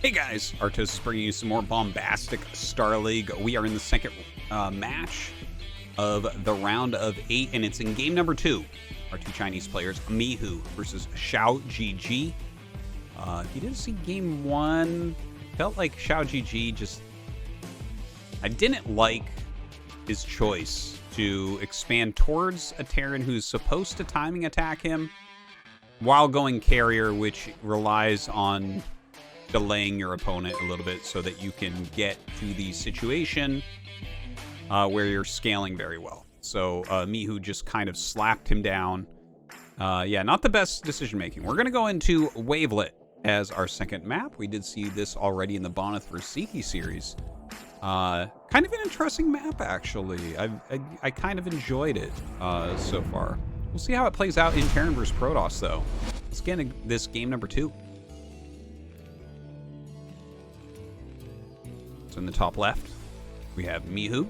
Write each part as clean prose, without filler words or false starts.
Hey guys, Artosis bringing you some more Bombastic StarLeague. We are in the second match of the round of 8, and it's in game number 2. Our two Chinese players, Mihu versus QiaoGeGe. If you didn't see game 1, felt like QiaoGeGe just... I didn't like his choice to expand towards a Terran who's supposed to timing attack him while going carrier, which relies on delaying your opponent a little bit so that you can get to the situation where you're scaling very well. So Mihu just kind of slapped him down. Yeah, not the best decision making. We're going to go into Wavelet as our second map. We did see this already in the Boneth vs. Siki series. Kind of an interesting map, actually. I kind of enjoyed it so far. We'll see how it plays out in Terran vs. Protoss, though. Let's get into this game number 2. In the top left, we have Mihu.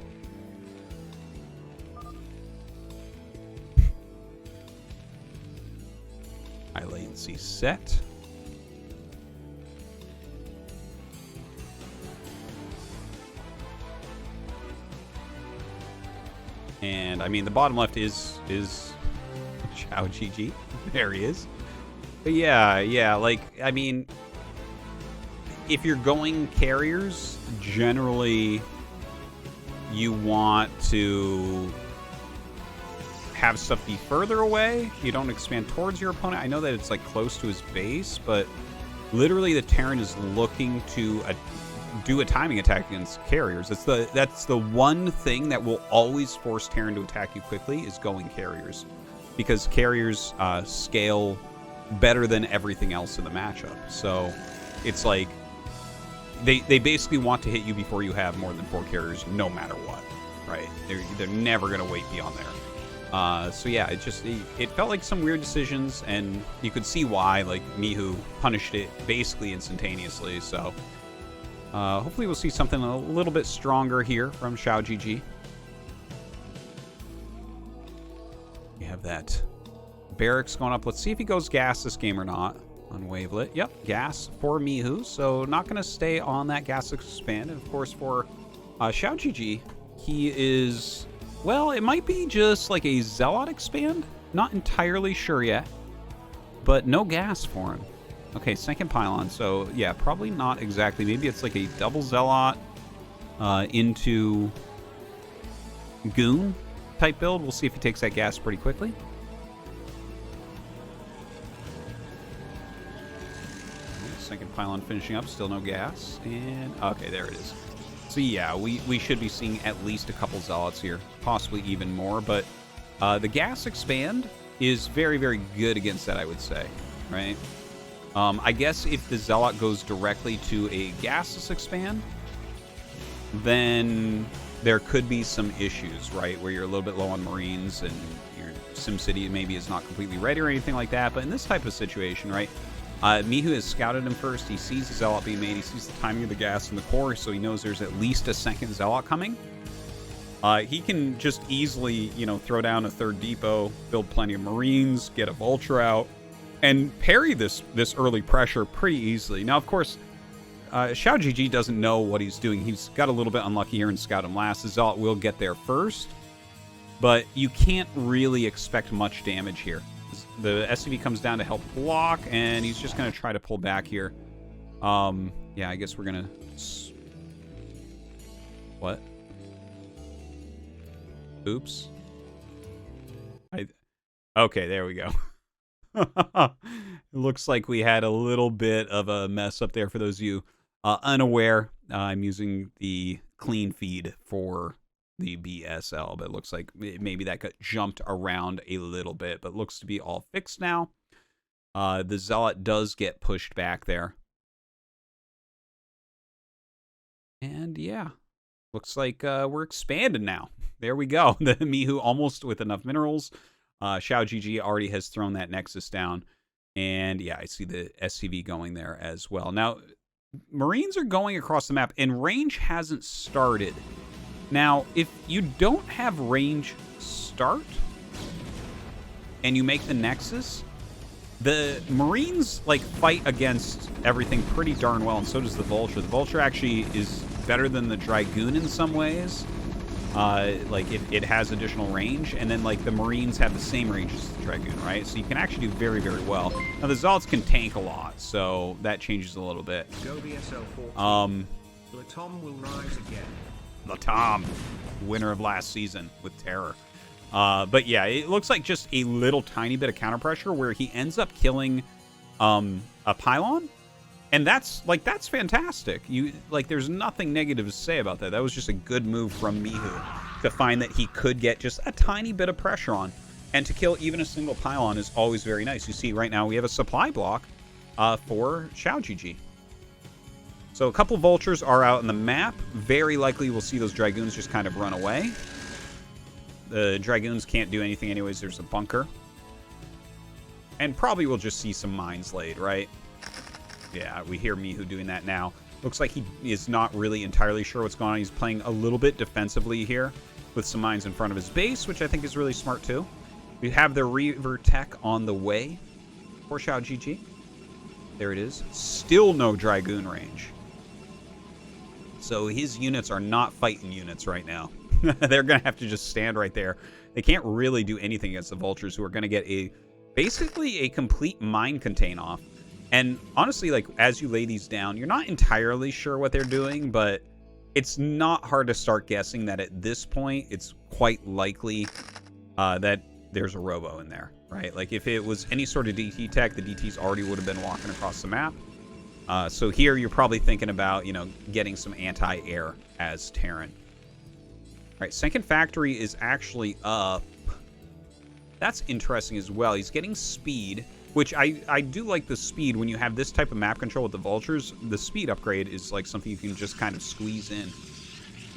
High latency set. And I mean, the bottom left is QiaoGeGe. There he is. But yeah, like, I mean, if you're going carriers, generally you want to have stuff be further away. You don't expand towards your opponent. I know that it's like close to his base, but literally the Terran is looking to do a timing attack against carriers. That's the one thing that will always force Terran to attack you quickly is going carriers, because carriers scale better than everything else in the matchup. So it's like they basically want to hit you before you have more than 4 carriers, no matter what, right? They're never going to wait beyond there. So yeah, it felt like some weird decisions, and you could see why. Like, Mihu punished it basically instantaneously. So hopefully we'll see something a little bit stronger here from QiaoGeGe. We have that barracks going up. Let's see if he goes gas this game or not. On Wavelet. Yep, gas for Mihu, so not going to stay on that gas expand. And of course for QiaoGeGe, he is, well, it might be just like a Zealot expand. Not entirely sure yet, but no gas for him. Okay, second pylon, so yeah, probably not exactly. Maybe it's like a double Zealot into Goon type build. We'll see if he takes that gas pretty quickly. Second pylon finishing up, still no gas, and okay, there it is. So yeah, we should be seeing at least a couple Zealots here, possibly even more, but the gas expand is very, very good against that, I would say, right? I guess if the Zealot goes directly to a gasless expand, then there could be some issues, right, where you're a little bit low on Marines and your SimCity maybe is not completely ready or anything like that. But in this type of situation, right, Mihu has scouted him first. He sees the Zealot being made. He sees the timing of the gas in the core, so he knows there's at least a second Zealot coming. He can just easily, you know, throw down a third depot, build plenty of Marines, get a Vulture out, and parry this early pressure pretty easily. Now, of course, QiaoGeGe doesn't know what he's doing. He's got a little bit unlucky here and scout him last. The Zealot will get there first, but you can't really expect much damage here. The SCV comes down to help block, and he's just going to try to pull back here. Yeah, I guess we're going to... What? Oops. Okay, there we go. It looks like we had a little bit of a mess up there for those of you unaware. I'm using the clean feed for the BSL, but it looks like maybe that got jumped around a little bit, but looks to be all fixed now. The Zealot does get pushed back there. And yeah, looks like we're expanded now. There we go. The Mihu almost with enough minerals. QiaoGeGe already has thrown that Nexus down. And yeah, I see the SCV going there as well. Now, Marines are going across the map, and range hasn't started. Now, if you don't have range start, and you make the Nexus, The Marines, like, fight against everything pretty darn well, and so does the Vulture. The Vulture actually is better than the Dragoon in some ways. Like, it has additional range, and then, like, the Marines have the same range as the Dragoon, right? So you can actually do very, very well. Now, the Zealots can tank a lot, so that changes a little bit. Latom will rise again. Latom, winner of last season with Terror. But yeah, it looks like just a little tiny bit of counter pressure where he ends up killing a pylon, and that's fantastic. There's nothing negative to say about that. That was just a good move from mihu to find that he could get just a tiny bit of pressure on, and to kill even a single pylon is always very nice. You see right now we have a supply block for QiaoGeGe. So a couple Vultures are out in the map. Very likely we'll see those Dragoons just kind of run away. The Dragoons can't do anything anyways. There's a bunker. And probably we'll just see some mines laid, right? Yeah, we hear mihu doing that now. Looks like he is not really entirely sure what's going on. He's playing a little bit defensively here with some mines in front of his base, which I think is really smart too. We have the Reaver Tech on the way for QiaoGeGe. There it is. Still no Dragoon range. So his units are not fighting units right now. They're going to have to just stand right there. They can't really do anything against the Vultures, who are going to get basically a complete mine contain off. And honestly, like, as you lay these down, you're not entirely sure what they're doing, but it's not hard to start guessing that at this point, it's quite likely that there's a robo in there, right? Like, if it was any sort of DT tech, the DTs already would have been walking across the map. So here, you're probably thinking about, getting some anti-air as Terran. All right, second factory is actually up. That's interesting as well. He's getting speed, which I do like the speed. When you have this type of map control with the Vultures, the speed upgrade is like something you can just kind of squeeze in.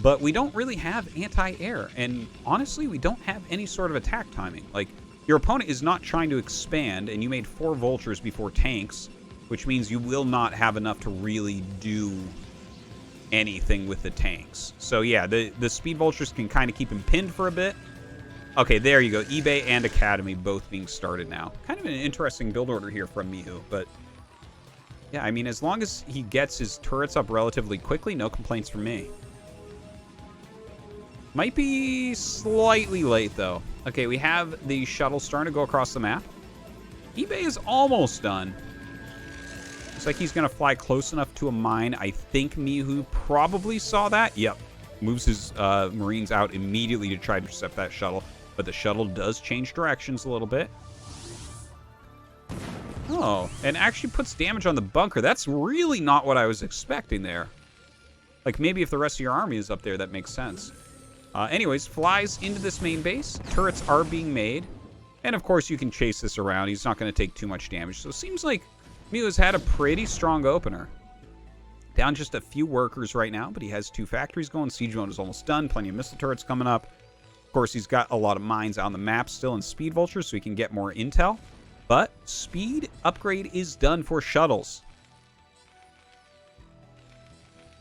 But we don't really have anti-air, and honestly, we don't have any sort of attack timing. Like, your opponent is not trying to expand, and you made 4 Vultures before tanks, which means you will not have enough to really do anything with the tanks. So yeah, the speed Vultures can kind of keep him pinned for a bit. Okay, there you go. eBay and Academy both being started now. Kind of an interesting build order here from mihu, but yeah, I mean, as long as he gets his turrets up relatively quickly, no complaints from me. Might be slightly late though. Okay, we have the shuttle starting to go across the map. eBay is almost done. Looks like he's going to fly close enough to a mine. I think mihu probably saw that. Yep. Moves his Marines out immediately to try to intercept that shuttle. But the shuttle does change directions a little bit. Oh, and actually puts damage on the bunker. That's really not what I was expecting there. Like, maybe if the rest of your army is up there, that makes sense. Anyways, flies into this main base. Turrets are being made. And, of course, you can chase this around. He's not going to take too much damage. So it seems like mihu has had a pretty strong opener. Down just a few workers right now, but he has 2 factories going. Siege mode is almost done. Plenty of missile turrets coming up. Of course, he's got a lot of mines on the map still in speed Vultures, so he can get more intel. But speed upgrade is done for shuttles.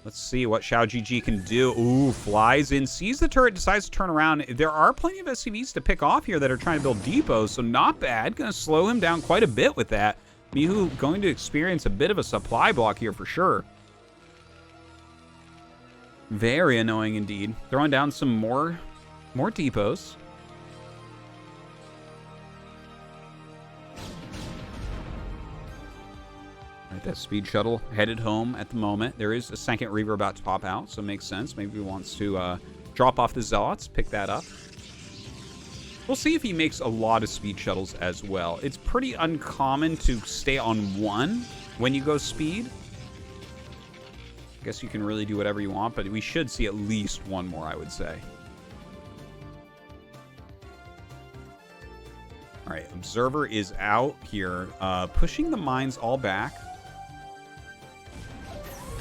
Let's see what QiaoGeGe can do. Ooh, flies in, sees the turret, decides to turn around. There are plenty of SCVs to pick off here that are trying to build depots, so not bad. Going to slow him down quite a bit with that. mihu going to experience a bit of a supply block here for sure. Very annoying indeed. Throwing down some more depots. All right, that speed shuttle headed home at the moment. There is a second Reaver about to pop out, so it makes sense. Maybe he wants to drop off the Zealots, pick that up. We'll see if he makes a lot of speed shuttles as well. It's pretty uncommon to stay on one when you go speed. I guess you can really do whatever you want, but we should see at least one more, I would say. All right, Observer is out here, pushing the mines all back.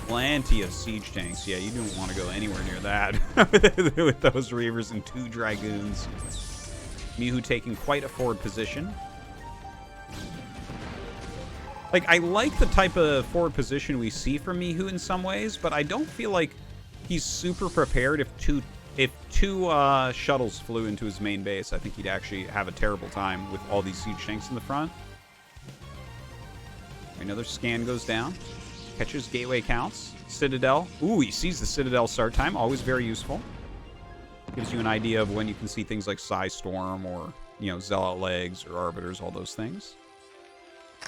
Plenty of siege tanks. Yeah, you don't want to go anywhere near that with those Reavers and 2 Dragoons. mihu taking quite a forward position. Like, I like the type of forward position we see from mihu in some ways, but I don't feel like he's super prepared if two shuttles flew into his main base. I think he'd actually have a terrible time with all these siege tanks in the front. Another scan goes down. Catches gateway counts. Citadel. Ooh, he sees the Citadel start time. Always very useful. Gives you an idea of when you can see things like Psy Storm or, you know, Zealot Legs or Arbiters, all those things.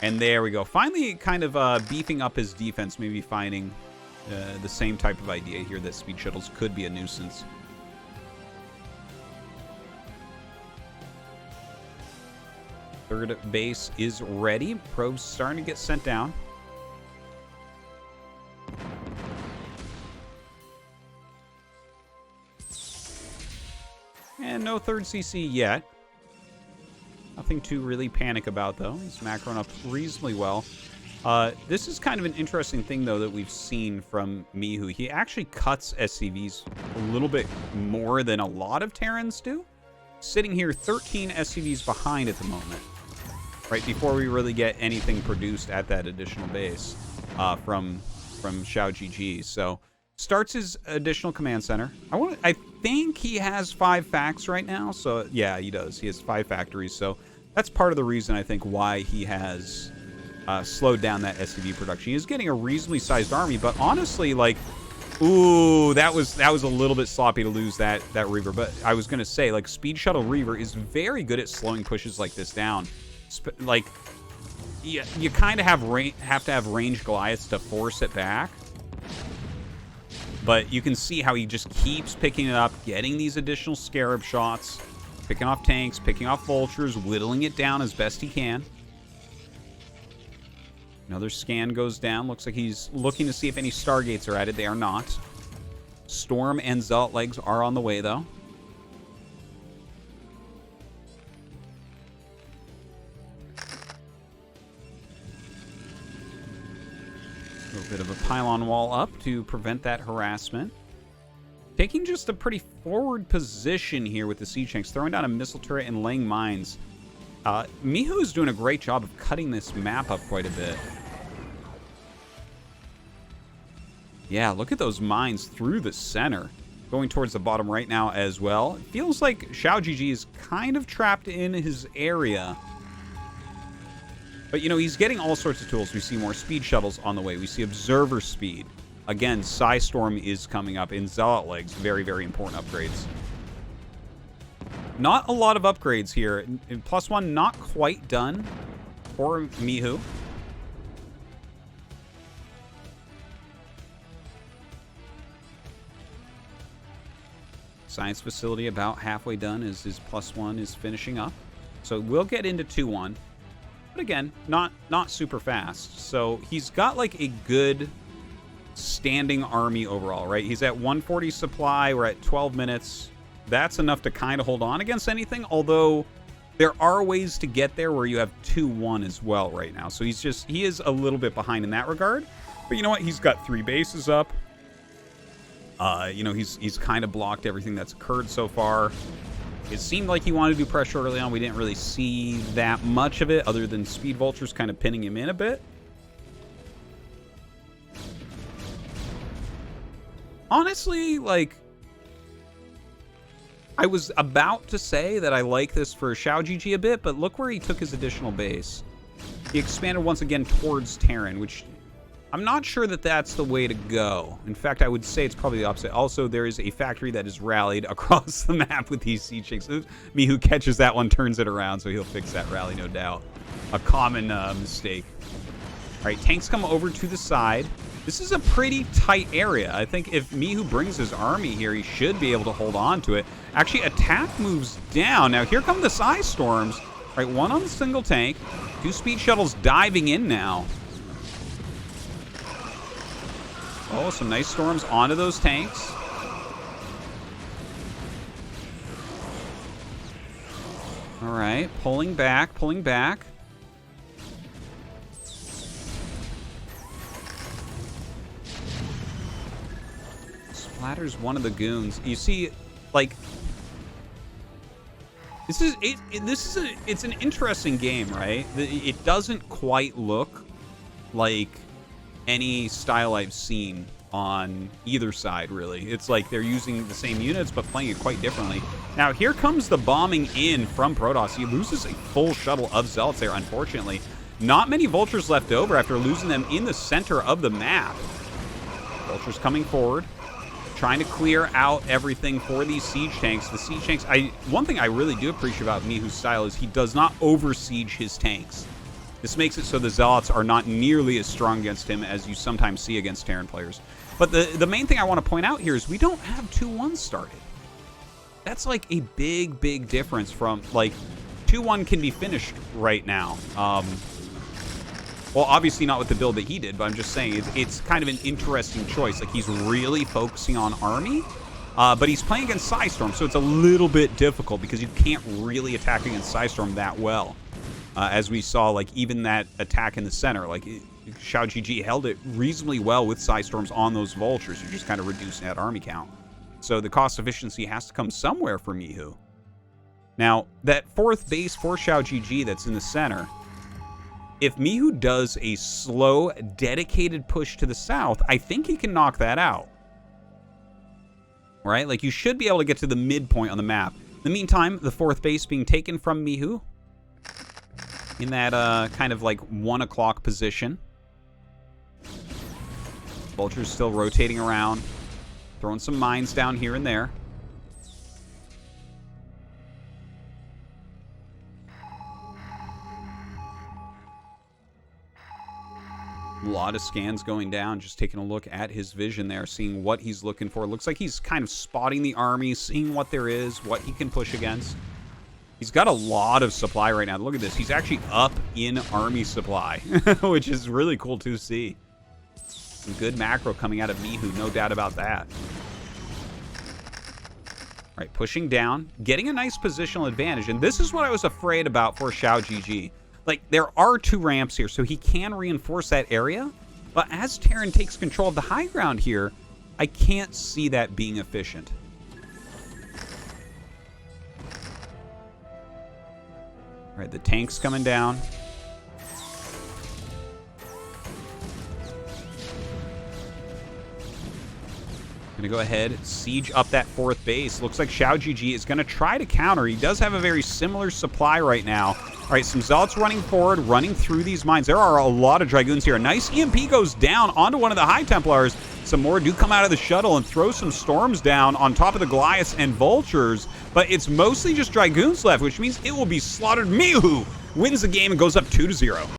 And there we go. Finally kind of beefing up his defense, maybe finding the same type of idea here that speed shuttles could be a nuisance. Third base is ready. Probes starting to get sent down. And no third CC yet. Nothing to really panic about, though. He's macroing up reasonably well. This is kind of an interesting thing, though, that we've seen from mihu. He actually cuts SCVs a little bit more than a lot of Terrans do. Sitting here 13 SCVs behind at the moment. Right before we really get anything produced at that additional base from QiaoGeGe. So starts his additional command center. I think he has 5 facts right now. So yeah, he does. He has 5 factories. So that's part of the reason I think why he has slowed down that SCV production. He is getting a reasonably sized army, but honestly, like, ooh, that was a little bit sloppy to lose that Reaver. But I was gonna say, like, Speed Shuttle Reaver is very good at slowing pushes like this down. Like, you kind of have to have ranged Goliaths to force it back. But you can see how he just keeps picking it up, getting these additional Scarab shots, picking off tanks, picking off vultures, whittling it down as best he can. Another scan goes down. Looks like he's looking to see if any Stargates are added. They are not. Storm and Zealot Legs are on the way, though. A little bit of a pylon wall up to prevent that harassment. Taking just a pretty forward position here with the siege tanks, throwing down a missile turret and laying mines. mihu is doing a great job of cutting this map up quite a bit. Yeah, look at those mines through the center. Going towards the bottom right now as well. It feels like QiaoGeGe is kind of trapped in his area. But, you know, he's getting all sorts of tools. We see more speed shuttles on the way. We see observer speed. Again, Psy Storm is coming up in Zealot Legs. Very, very important upgrades. Not a lot of upgrades here. +1 not quite done for mihu. Science facility about halfway done as his +1 is finishing up. So we'll get into 2-1. But again, not super fast. So he's got like a good standing army overall, right? He's at 140 supply. We're at 12 minutes. That's enough to kind of hold on against anything. Although there are ways to get there where you have 2-1 as well right now. So he is a little bit behind in that regard. But you know what? He's got 3 bases up. You know, he's kind of blocked everything that's occurred so far. It seemed like he wanted to do pressure early on. We didn't really see that much of it other than Speed Vultures kind of pinning him in a bit. Honestly, like, I was about to say that I like this for QiaoGeGe a bit, but look where he took his additional base. He expanded once again towards Terran, which I'm not sure that that's the way to go. In fact, I would say it's probably the opposite. Also, there is a factory that is rallied across the map with these siege tanks. mihu catches that one, turns it around, so he'll fix that rally, no doubt. A common mistake. All right, tanks come over to the side. This is a pretty tight area. I think if mihu brings his army here, he should be able to hold on to it. Actually, attack moves down. Now, here come the Psy Storms. All right, 1 on the single tank. 2 speed shuttles diving in now. Oh, some nice storms onto those tanks. All right, pulling back, pulling back. Splatters one of the goons. You see, like, it's an interesting game, right? It doesn't quite look like any style I've seen on either side, really. It's like they're using the same units but playing it quite differently. Now here comes the bombing in from Protoss. He loses a full shuttle of Zealots there, unfortunately. Not many Vultures left over after losing them in the center of the map. Vultures coming forward, trying to clear out everything for these siege tanks. The siege tanks, one thing I really do appreciate about mihu's style is he does not over-siege his tanks. This makes it so the Zealots are not nearly as strong against him as you sometimes see against Terran players. But the main thing I want to point out here is we don't have 2-1 started. That's like a big, big difference from, like, 2-1 can be finished right now. Well, obviously not with the build that he did, but I'm just saying it's kind of an interesting choice. Like, he's really focusing on army, but he's playing against Psystorm, so it's a little bit difficult because you can't really attack against Psystorm that well. As we saw, like, even that attack in the center, like, QiaoGeGe held it reasonably well with Psystorms on those Vultures. You're just kind of reducing that army count. So the cost efficiency has to come somewhere for mihu. Now, that fourth base for QiaoGeGe that's in the center, if mihu does a slow, dedicated push to the south, I think he can knock that out. Right? Like, you should be able to get to the midpoint on the map. In the meantime, the fourth base being taken from mihu in that kind of like 1 o'clock position. Vultures still rotating around, throwing some mines down here and there. A lot of scans going down, just taking a look at his vision there, seeing what he's looking for. Looks like he's kind of spotting the army, seeing what there is, what he can push against. He's got a lot of supply right now. Look at this. He's actually up in army supply, which is really cool to see. Some good macro coming out of mihu, no doubt about that. All right, pushing down, getting a nice positional advantage. And this is what I was afraid about for QiaoGeGe. Like, there are 2 ramps here, so he can reinforce that area. But as Terran takes control of the high ground here, I can't see that being efficient. All right, the tank's coming down. Gonna go ahead, siege up that fourth base. Looks like QiaoGeGe is gonna try to counter. He does have a very similar supply right now. All right, some Zealots running forward, running through these mines. There are a lot of Dragoons here. A nice EMP goes down onto one of the High Templars. Some more do come out of the shuttle and throw some storms down on top of the Goliaths and Vultures. But it's mostly just Dragoons left, which means it will be slaughtered. mihu wins the game and goes up 2-0.